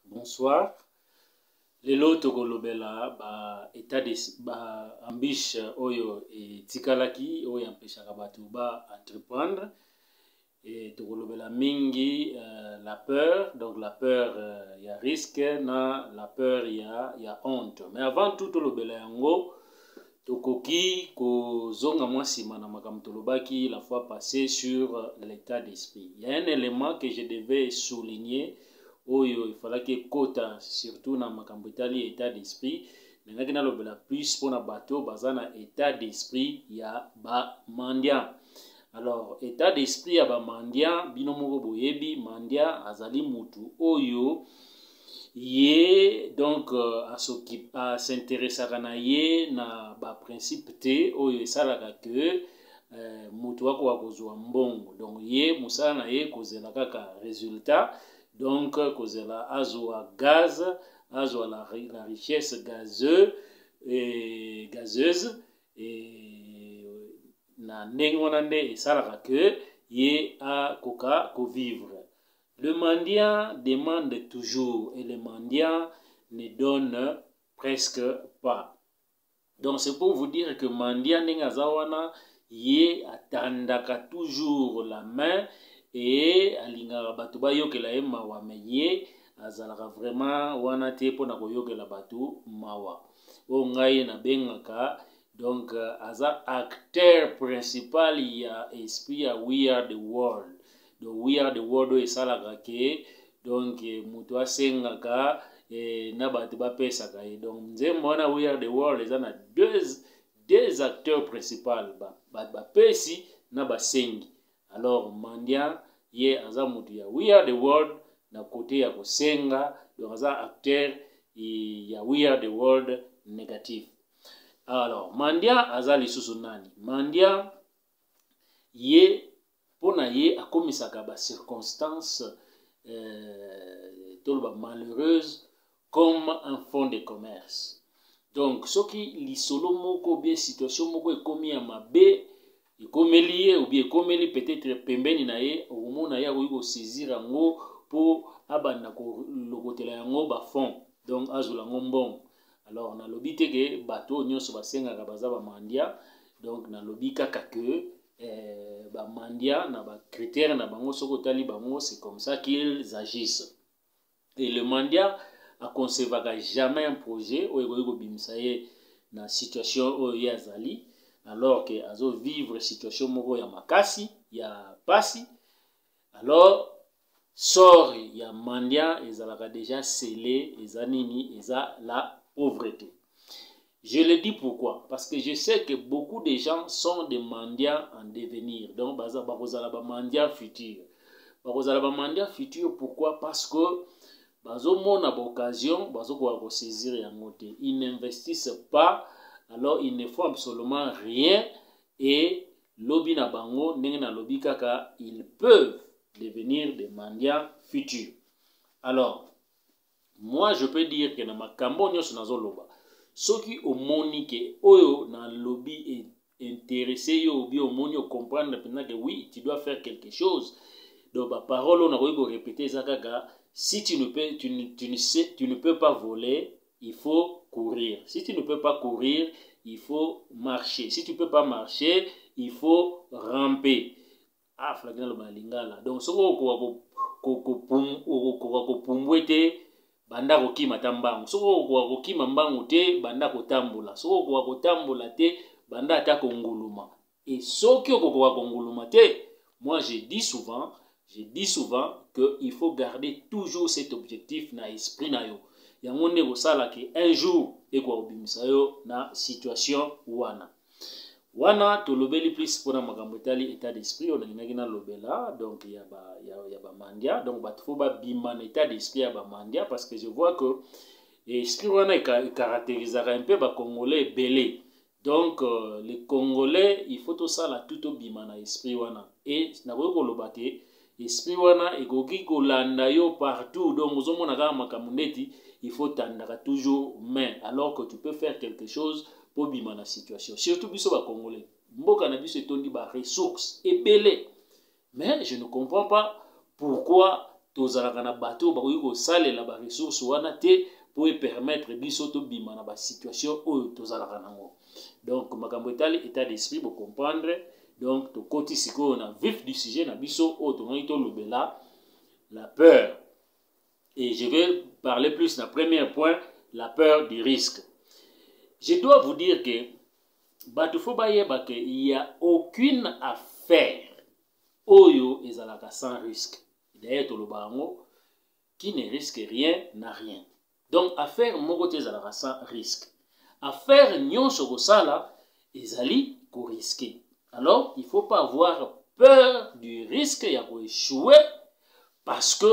Bonsoir. Lelo tokolobela ba état de ba ambiche oyo etikalaki oyo empêchaka bato ba entreprendre et tokolobela mingi la peur, donc la peur ya risque na la peur ya honte. Mais avant tout tolobela yango tokoki kozonga mwa sima na makambo tolobaki la fois passée sur l'état d'esprit. Il y a un élément que je devais souligner oyo il fallait que kota surtout na makambo etali état d'esprit nengaki nalobela plus pona bato baza na état d'esprit ya ba mandia. Alors état d'esprit ya ba mandia bino moko boyebi mandia azali mutu oyo ye donc a s'intéressaka na ye na ba principe te oyo esalaka que mutu wako akozwa mbongo, donc ye musala na ye kozela kaka résultat. Donc, kozela azwa gaz, azwa la richesse gazeuse, et na ndenge wana nde esalaka que ye a koka ko vivre. Le mendiant demande toujours et le mendiant ne donne presque pas. Donc c'est pour vous dire que mendiant ndenge azawana ye atandaka toujours la main et alingaka bato bayokela ye mawa, me ye azalaka vraiment wana te mpona koyokela bato mawa oyo ngai nabengaka donc aza acteur principal ya esprit ya We Are The World. Donc We Are The World oyo esalaka ke donc mutu asengaka na bato bapesaka ye. Donc nzembo wana We Are The World eza na deux acteurs principaux, bapesi na basengi. Alors mendiant ye aza mutu ya We Are The World na côté ya kosenga, donc aza acteur ya We Are The World négatif. Alors mendiant aza lisusu nani? Mendiant ye pona ye akomisaka ba circonstances toloba malheureuse comme un fonds de commerce. Donc soki lisolo moko bien situation moko ekomi ya mabe ekomeli ye ou bien ekomeli peut-être pembeni na ye okomona ye akoki kosaisir yango mpo abanda kolokotela yango bafond, donc azwela yango mbongo. Alors nalobi te ke bato nyonso basengaka baza bamandia, donc nalobi kaka ke bamandia na bacritère na bango soki otali bango c'est comme ça qu'ils agissent. Et le mandia akoncevaka jamais un projet oyo ekoki kobimisa ye na situation oyo ye azali, alors que azo vivre situation moko ya makasi ya pasi. Alors sort ya mandia ezalaka déjà scellé, eza nini, eza la pauvreté. Je le dis pourquoi? Parce que je sais que beaucoup de gens sont des mendiants en devenir. Donc bakozala ba mendiants futurs. Bakozala ba mendiants futurs pourquoi? Parce que bazomona ba occasion bazokoka ko saisir yango te. Ils n'investissent pas, alors ils ne font absolument rien et lobby na bango ndenge na lobby kaka ils peuvent devenir des mendiants futurs. Alors moi je peux dire que na makambo nyonso nazoloba soki omoni ke oyo na lobby est intéressé yo ou bien omoni o comprendre maintenant que oui tu dois faire quelque chose, donc ba parole on a koki ko répéter ça kaka si tu ne peux pas voler, il faut courir. Si tu ne peux pas courir, il faut marcher. Si tu ne peux pas marcher, il faut ramper. Ah, flagina le malingala. Donc, ce ko pumbwete banda ko kima tambango. So ko kima mbango te banda ko tambula. So ko tambula te banda ata ko nguluma. Et so ko nguluma te, moi je dis souvent qu'il faut garder toujours cet objectif na esprit na yo. Yango ne kosala ke un jour ekwa obimisa yo na situation wana. Wana tolobeli plus pona makambo etali état d'esprit on nginaki na lobela, donc ya ba mandia, donc bato fo ba bima na état d'esprit ya ba mandia parce que je vois que esprit wana caractérisera un peu ba congolais belé. Donc les congolais il faut tout ça la tout bima na esprit wana et na ko loba ke esprit wana ekoki kolanda yo partout, donc ozomona kaka makambo ndeti il faut tandaka toujours main alors que tu peux faire quelque chose pour bima na situation. Surtout biso ba congolais mboka na biso etondi ba ressources ebele, mais je ne comprends pas pourquoi tozalaka na bato bakoki kosalela ba ressources wana te pour permettre biso tobima na ba situation oyo tozalaka nango. Donc makambo etali état d'esprit pour comprendre. Donc tokoti sikoyo na vif du sujet na biso oyo tongai tolobela la peur. Et je vais parler plus dans le premier point, la peur du risque. Je dois vous dire que il n'y a aucune affaire oyo ezalaka sans risque. D'ailleurs, tolobango qui ne risque rien n'a rien. Donc affaire moko te ezalaka sans risque. Affaire nyonso kosala ezali ko risquer. Alors, il ne faut pas avoir peur du risque ya ko échouer parce que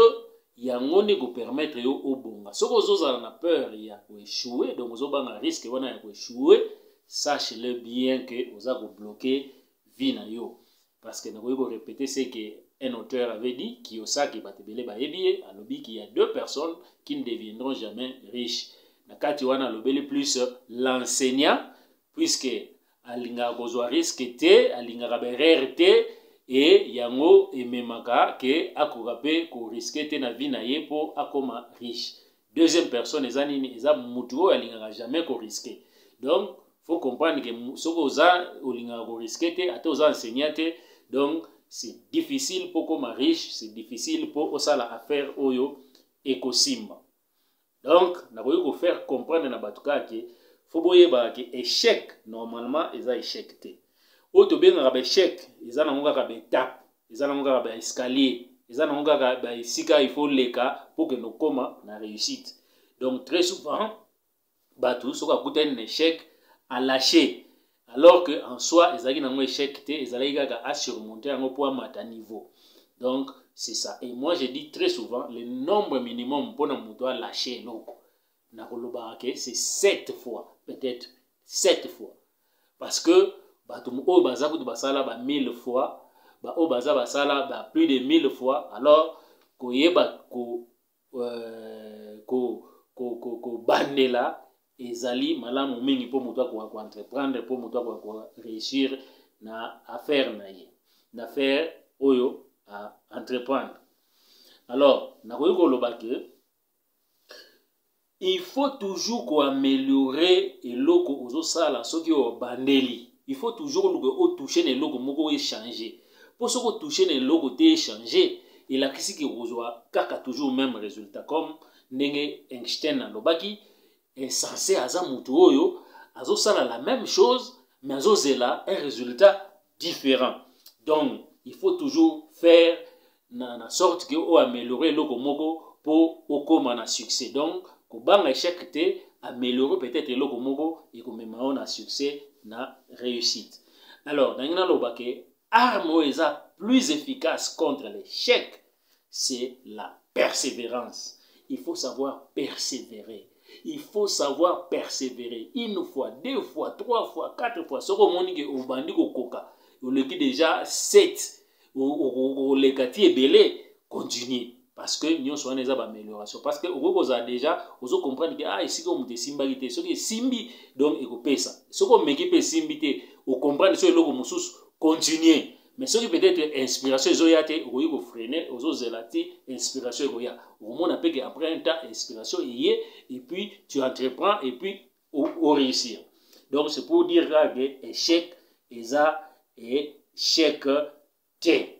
yango ne ko permettre yo obonga. Soko ozozala na peur ya ko échouer, donc ozobanga risque wana ya ko échouer, sache-le bien que oza ko bloquer vie na yo. Parce que nakoki ko répéter ce que un auteur avait dit, Kiyosaki Batebele Baebie, alobi qu'il y a deux personnes qui ne deviendront jamais riches. Nakati wana lobeli plus l'enseignant, puisque alinga kozwa risque te, alinga kaberer te, et yango ememaka ke akoka pe ko risque te na vie na ye po akoma riche. Deuxième personne ezanini eza mutu oyo alingaka jamais ko risque. Donc faut comprendre que soko oza olingaka ko risque te, ata oza enseignant te, donc c'est difficile pour koma riche, c'est difficile pour osala affaire oyo ekosimba. Donc nakoki ko faire comprendre na batuka ke faut boyeba ke échec normalement eza échec te. Oyo tobengaka ba échec eza nango kaka ba étape, eza nango kaka ba escalier, eza nango kaka ba esika il faut leka pour que nokoma na réussite. Donc très souvent batu soka akuta un échec à lâcher. Alors que en soi ezalaki nango échec te, ezalaki kaka à surmonter yango po amata niveau. Donc c'est ça. Et moi je dis très souvent le nombre minimum pour na muto a lâcher loko na koloba ke c'est 7 fois, peut-être 7 fois. Parce que batu o baza kutu basala ba 1000 fois, ba o baza basala ba plus de 1000 fois, alors koyeba ko bandela ezali malamu mingi po muto ko entreprendre, po muto ko réussir na affaire na ye, na faire oyo à entreprendre. Alors nakoki koloba ke il faut toujours améliorer eloko ozosala soki o bandeli. Il faut toujours toucher les logos moko échanger. Pour ce que toucher les logos échanger, il a quisi que kaka toujours même résultat comme nenge Einstein na lobaki est censé aza mutu oyo azosala la même chose mais azozela un résultat différent. Donc il faut toujours faire na sorte que o améliorer loko moko pour okoma na succès. Donc ko banga échec te améliorer peut-être loko moko et ko mema na succès na réussite. Alors, dans le arme eza plus efficace contre l'échec, c'est la persévérance. Il faut savoir persévérer. Il faut savoir persévérer. Une fois, deux fois, trois fois, quatre fois. Ce qu'on monique au bandi au coca, au leki déjà 7, au lekati belé, continuez. Parce que nous sommes des améliorations. Parce que vous avez déjà, vous comprenez que ah ici comme des simbilité, ce qui est simbi donc il faut ça. Ce qu'on m'équipe simbilité, vous comprenez ce logo moussous continuer. Mais ce qui peut être inspiration, zoyate, vous vous freiner, vous zélati inspiration goya. Au moins on peut après un temps inspiration et puis tu entreprends et puis au réussir. Donc c'est pour dire que échec, échec T.